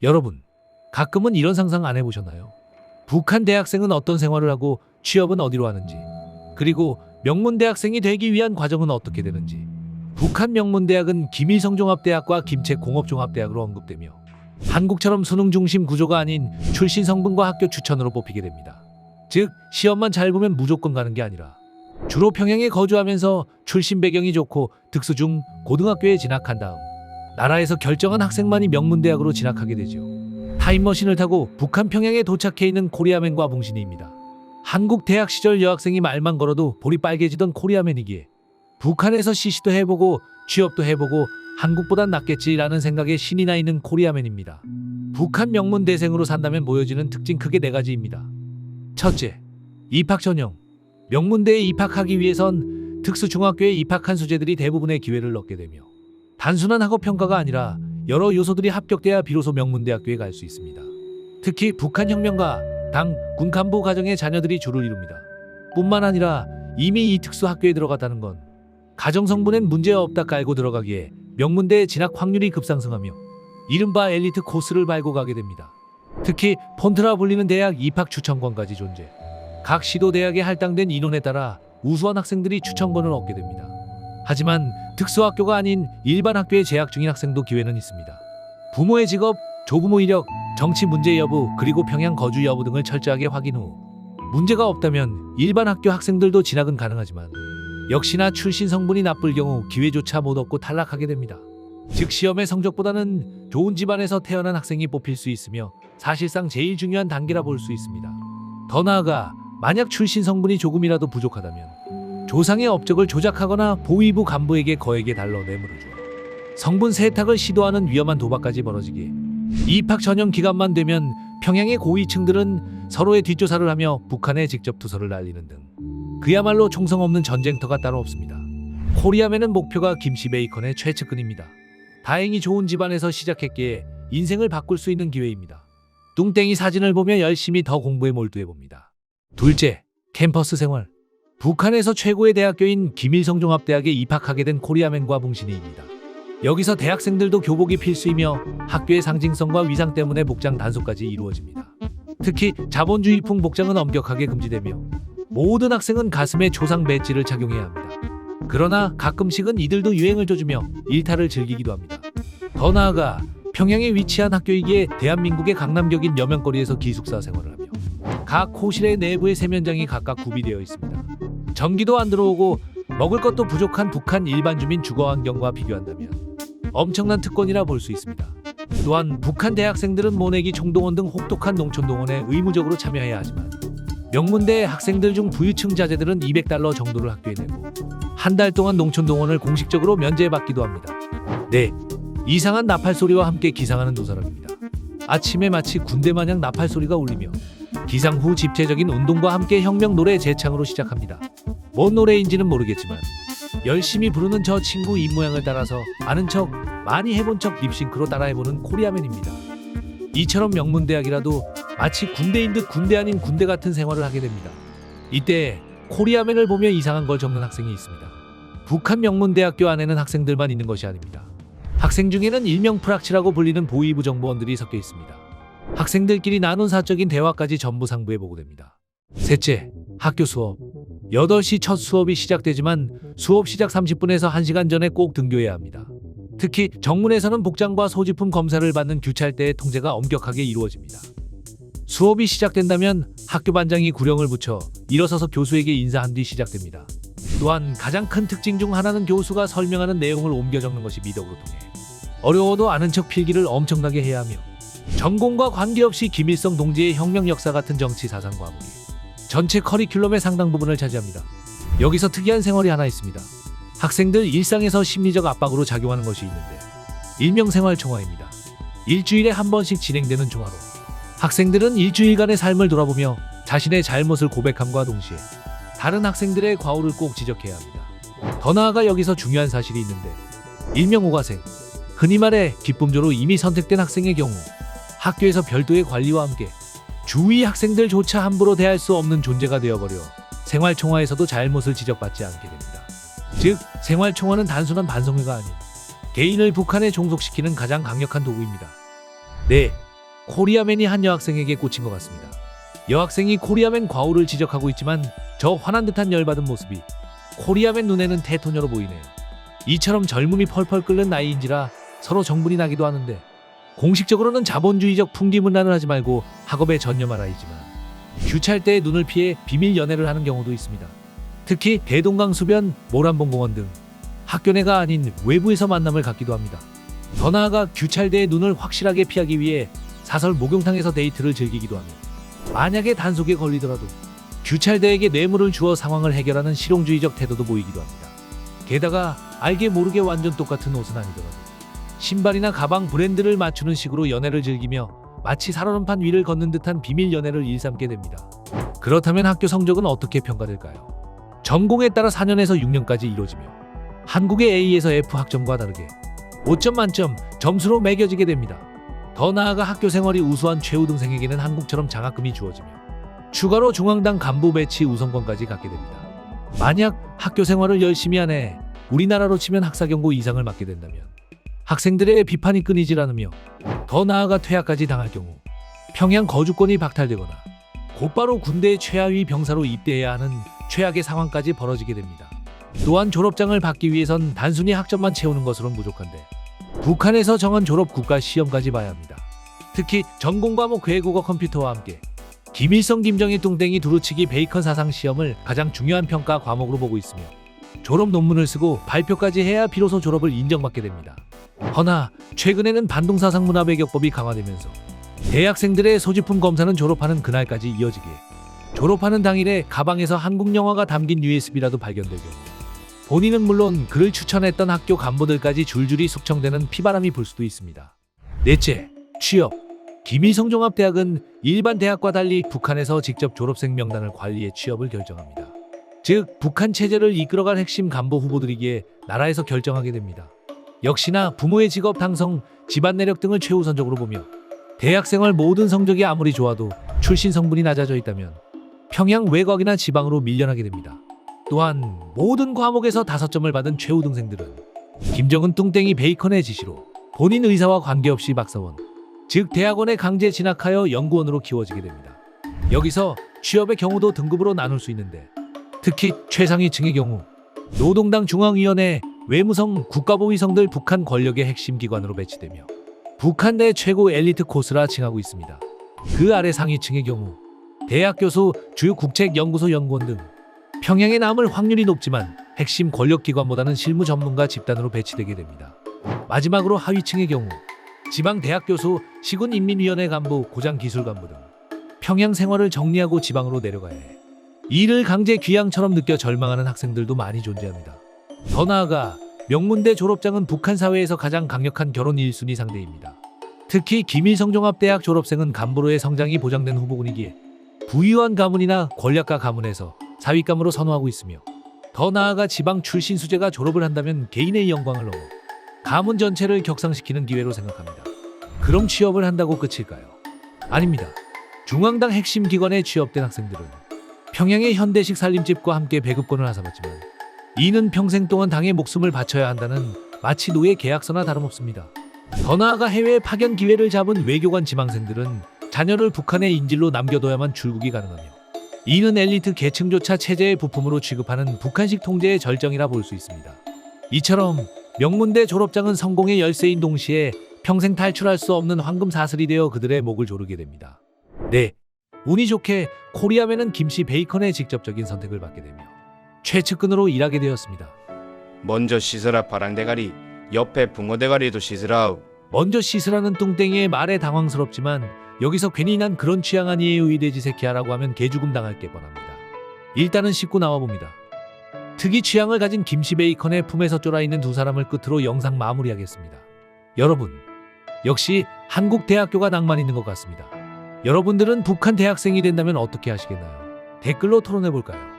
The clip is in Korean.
여러분, 가끔은 이런 상상 안 해보셨나요? 북한 대학생은 어떤 생활을 하고 취업은 어디로 하는지, 그리고 명문대학생이 되기 위한 과정은 어떻게 되는지. 북한 명문대학은 김일성종합대학과 김책공업종합대학으로 언급되며 한국처럼 수능 중심 구조가 아닌 출신 성분과 학교 추천으로 뽑히게 됩니다. 즉, 시험만 잘 보면 무조건 가는 게 아니라 주로 평양에 거주하면서 출신 배경이 좋고 특수 중 고등학교에 진학한 다음 나라에서 결정한 학생만이 명문대학으로 진학하게 되죠. 타임머신을 타고 북한 평양에 도착해 있는 코리아맨과 봉신이입니다. 한국 대학 시절 여학생이 말만 걸어도 볼이 빨개지던 코리아맨이기에 북한에서 시시도 해보고 취업도 해보고 한국보단 낫겠지라는 생각에 신이 나 있는 코리아맨입니다. 북한 명문대생으로 산다면 보여지는 특징 크게 4가지입니다. 첫째, 입학 전형. 명문대에 입학하기 위해선 특수중학교에 입학한 수재들이 대부분의 기회를 얻게 되며 단순한 학업 평가가 아니라 여러 요소들이 합격돼야 비로소 명문대학교에 갈 수 있습니다. 특히 북한혁명가, 당, 군 간부 가정의 자녀들이 주를 이룹니다. 뿐만 아니라 이미 이 특수학교에 들어갔다는 건 가정성분엔 문제없다 깔고 들어가기에 명문대에 진학 확률이 급상승하며 이른바 엘리트 코스를 밟고 가게 됩니다. 특히 폰트라 불리는 대학 입학 추천권까지 존재. 각 시도 대학에 할당된 인원에 따라 우수한 학생들이 추천권을 얻게 됩니다. 하지만 특수학교가 아닌 일반 학교에 재학 중인 학생도 기회는 있습니다. 부모의 직업, 조부모 이력, 정치 문제 여부, 그리고 평양 거주 여부 등을 철저하게 확인 후 문제가 없다면 일반 학교 학생들도 진학은 가능하지만 역시나 출신 성분이 나쁠 경우 기회조차 못 얻고 탈락하게 됩니다. 즉, 시험의 성적보다는 좋은 집안에서 태어난 학생이 뽑힐 수 있으며 사실상 제일 중요한 단계라 볼 수 있습니다. 더 나아가 만약 출신 성분이 조금이라도 부족하다면 조상의 업적을 조작하거나 보위부 간부에게 거액의 달러 뇌물을 주어 성분 세탁을 시도하는 위험한 도박까지 벌어지기에 입학 전형 기간만 되면 평양의 고위층들은 서로의 뒷조사를 하며 북한에 직접 투서를 날리는 등 그야말로 총성 없는 전쟁터가 따로 없습니다. 코리아맨은 목표가 김씨 베이컨의 최측근입니다. 다행히 좋은 집안에서 시작했기에 인생을 바꿀 수 있는 기회입니다. 뚱땡이 사진을 보며 열심히 더 공부에 몰두해봅니다. 둘째, 캠퍼스 생활. 북한에서 최고의 대학교인 김일성종합대학에 입학하게 된 코리아맨과 봉신이입니다. 여기서 대학생들도 교복이 필수이며 학교의 상징성과 위상 때문에 복장 단속까지 이루어집니다. 특히 자본주의풍 복장은 엄격하게 금지되며 모든 학생은 가슴에 초상 배지를 착용해야 합니다. 그러나 가끔씩은 이들도 유행을 져주며 일탈을 즐기기도 합니다. 더 나아가 평양에 위치한 학교이기에 대한민국의 강남역인 여명거리에서 기숙사 생활을 하며 각 호실의 내부에 세면장이 각각 구비되어 있습니다. 전기도 안 들어오고 먹을 것도 부족한 북한 일반 주민 주거 환경과 비교한다면 엄청난 특권이라 볼 수 있습니다. 또한 북한 대학생들은 모내기 총동원 등 혹독한 농촌동원에 의무적으로 참여해야 하지만 명문대 학생들 중 부유층 자제들은 $200 정도를 학교에 내고 한 달 동안 농촌동원을 공식적으로 면제받기도 합니다. 네, 이상한 나팔 소리와 함께 기상하는 두 사람입니다. 아침에 마치 군대 마냥 나팔 소리가 울리며 기상 후 집체적인 운동과 함께 혁명 노래 재창으로 시작합니다. 뭔 노래인지는 모르겠지만 열심히 부르는 저 친구 입모양을 따라서 아는 척, 많이 해본 척 립싱크로 따라해보는 코리아맨입니다. 이처럼 명문대학이라도 마치 군대인 듯 군대 아닌 군대 같은 생활을 하게 됩니다. 이때 코리아맨을 보며 이상한 걸 적는 학생이 있습니다. 북한 명문대학교 안에는 학생들만 있는 것이 아닙니다. 학생 중에는 일명 프락치라고 불리는 보위부 정보원들이 섞여 있습니다. 학생들끼리 나눈 사적인 대화까지 전부 상부에 보고됩니다. 셋째, 학교 수업. 8시 첫 수업이 시작되지만 수업 시작 30분에서 1시간 전에 꼭 등교해야 합니다. 특히 정문에서는 복장과 소지품 검사를 받는 규찰대의 통제가 엄격하게 이루어집니다. 수업이 시작된다면 학교 반장이 구령을 붙여 일어서서 교수에게 인사한 뒤 시작됩니다. 또한 가장 큰 특징 중 하나는 교수가 설명하는 내용을 옮겨 적는 것이 미덕으로 통해 어려워도 아는 척 필기를 엄청나게 해야 하며 전공과 관계없이 김일성 동지의 혁명 역사 같은 정치 사상 과목이 전체 커리큘럼의 상당 부분을 차지합니다. 여기서 특이한 생활이 하나 있습니다. 학생들 일상에서 심리적 압박으로 작용하는 것이 있는데 일명 생활총화입니다. 일주일에 한 번씩 진행되는 총화로 학생들은 일주일간의 삶을 돌아보며 자신의 잘못을 고백함과 동시에 다른 학생들의 과오를 꼭 지적해야 합니다. 더 나아가 여기서 중요한 사실이 있는데 일명 오가생, 흔히 말해 기쁨조로 이미 선택된 학생의 경우 학교에서 별도의 관리와 함께 주위 학생들조차 함부로 대할 수 없는 존재가 되어버려 생활총화에서도 잘못을 지적받지 않게 됩니다. 즉, 생활총화는 단순한 반성회가 아닌 개인을 북한에 종속시키는 가장 강력한 도구입니다. 네, 코리아맨이 한 여학생에게 꽂힌 것 같습니다. 여학생이 코리아맨 과오를 지적하고 있지만 저 화난 듯한 열받은 모습이 코리아맨 눈에는 대토녀로 보이네요. 이처럼 젊음이 펄펄 끓는 나이인지라 서로 정분이 나기도 하는데 공식적으로는 자본주의적 풍기문란을 하지 말고 학업에 전념하라이지만 규찰 때의 눈을 피해 비밀 연애를 하는 경우도 있습니다. 특히 대동강 수변, 모란봉공원 등 학교 내가 아닌 외부에서 만남을 갖기도 합니다. 더 나아가 규찰대의 눈을 확실하게 피하기 위해 사설 목욕탕에서 데이트를 즐기기도 하며 만약에 단속에 걸리더라도 규찰대에게 뇌물을 주어 상황을 해결하는 실용주의적 태도도 보이기도 합니다. 게다가 알게 모르게 완전 똑같은 옷은 아니더라도 신발이나 가방 브랜드를 맞추는 식으로 연애를 즐기며 마치 살얼음판 위를 걷는 듯한 비밀 연애를 일삼게 됩니다. 그렇다면 학교 성적은 어떻게 평가될까요? 전공에 따라 4년에서 6년까지 이루어지며 한국의 A에서 F 학점과 다르게 5점 만점 점수로 매겨지게 됩니다. 더 나아가 학교 생활이 우수한 최우등생에게는 한국처럼 장학금이 주어지며 추가로 중앙당 간부 배치 우선권까지 갖게 됩니다. 만약 학교 생활을 열심히 하네 우리나라로 치면 학사경고 이상을 맞게 된다면 학생들의 비판이 끊이질 않으며 더 나아가 퇴학까지 당할 경우 평양 거주권이 박탈되거나 곧바로 군대의 최하위 병사로 입대해야 하는 최악의 상황까지 벌어지게 됩니다. 또한 졸업장을 받기 위해선 단순히 학점만 채우는 것으로는 부족한데 북한에서 정한 졸업 국가 시험까지 봐야 합니다. 특히 전공 과목 외국어 컴퓨터와 함께 김일성, 김정일, 뚱땡이 두루치기 베이컨 사상 시험을 가장 중요한 평가 과목으로 보고 있으며 졸업 논문을 쓰고 발표까지 해야 비로소 졸업을 인정받게 됩니다. 허나 최근에는 반동사상 문화배격법이 강화되면서 대학생들의 소지품 검사는 졸업하는 그날까지 이어지기에 졸업하는 당일에 가방에서 한국 영화가 담긴 USB라도 발견될 경우 본인은 물론 그를 추천했던 학교 간부들까지 줄줄이 숙청되는 피바람이 불 수도 있습니다. 넷째, 취업. 김일성 종합대학은 일반 대학과 달리 북한에서 직접 졸업생 명단을 관리해 취업을 결정합니다. 즉 북한 체제를 이끌어갈 핵심 간부 후보들이기에 나라에서 결정하게 됩니다. 역시나 부모의 직업, 당성, 집안 내력 등을 최우선적으로 보며 대학생활 모든 성적이 아무리 좋아도 출신 성분이 낮아져 있다면 평양 외곽이나 지방으로 밀려나게 됩니다. 또한 모든 과목에서 5점을 받은 최우등생들은 김정은, 뚱땡이, 베이컨의 지시로 본인 의사와 관계없이 박사원, 즉 대학원에 강제 진학하여 연구원으로 키워지게 됩니다. 여기서 취업의 경우도 등급으로 나눌 수 있는데 특히 최상위층의 경우 노동당 중앙위원회, 외무성, 국가보위성 들 북한 권력의 핵심 기관으로 배치되며 북한 내 최고 엘리트 코스라 칭하고 있습니다. 그 아래 상위층의 경우 대학 교수, 주요 국책연구소 연구원 등 평양에 남을 확률이 높지만 핵심 권력기관보다는 실무 전문가 집단으로 배치되게 됩니다. 마지막으로 하위층의 경우 지방 대학 교수, 시군 인민위원회 간부, 고장 기술 간부 등 평양 생활을 정리하고 지방으로 내려가야 해 이를 강제 귀향처럼 느껴 절망하는 학생들도 많이 존재합니다. 더 나아가 명문대 졸업장은 북한 사회에서 가장 강력한 결혼 1순위 상대입니다. 특히 김일성 종합대학 졸업생은 간부로의 성장이 보장된 후보군이기에 부유한 가문이나 권력가 가문에서 사위감으로 선호하고 있으며 더 나아가 지방 출신 수재가 졸업을 한다면 개인의 영광을 넘어 가문 전체를 격상시키는 기회로 생각합니다. 그럼 취업을 한다고 끝일까요? 아닙니다. 중앙당 핵심 기관에 취업된 학생들은 평양의 현대식 살림집과 함께 배급권을 하사받지만 이는 평생 동안 당에 목숨을 바쳐야 한다는 마치 노예 계약서나 다름없습니다. 더 나아가 해외 파견 기회를 잡은 외교관 지망생들은 자녀를 북한의 인질로 남겨둬야만 출국이 가능하며 이는 엘리트 계층조차 체제의 부품으로 취급하는 북한식 통제의 절정이라 볼 수 있습니다. 이처럼 명문대 졸업장은 성공의 열쇠인 동시에 평생 탈출할 수 없는 황금 사슬이 되어 그들의 목을 조르게 됩니다. 네, 운이 좋게 코리아맨은 김씨 베이컨의 직접적인 선택을 받게 되며 최측근으로 일하게 되었습니다. 먼저 씻으라 파랑대가리, 옆에 붕어대가리도 씻으라우. 먼저 씻으라는 뚱땡이의 말에 당황스럽지만 여기서 괜히 난 그런 취향 아니에요 이 돼지 새끼야라고 하면 개죽음 당할 게 뻔합니다. 일단은 씻고 나와봅니다. 특이 취향을 가진 김씨 베이컨의 품에서 쫄아있는 두 사람을 끝으로 영상 마무리하겠습니다. 여러분, 역시 한국 대학교가 낭만 있는 것 같습니다. 여러분들은 북한 대학생이 된다면 어떻게 하시겠나요? 댓글로 토론해볼까요?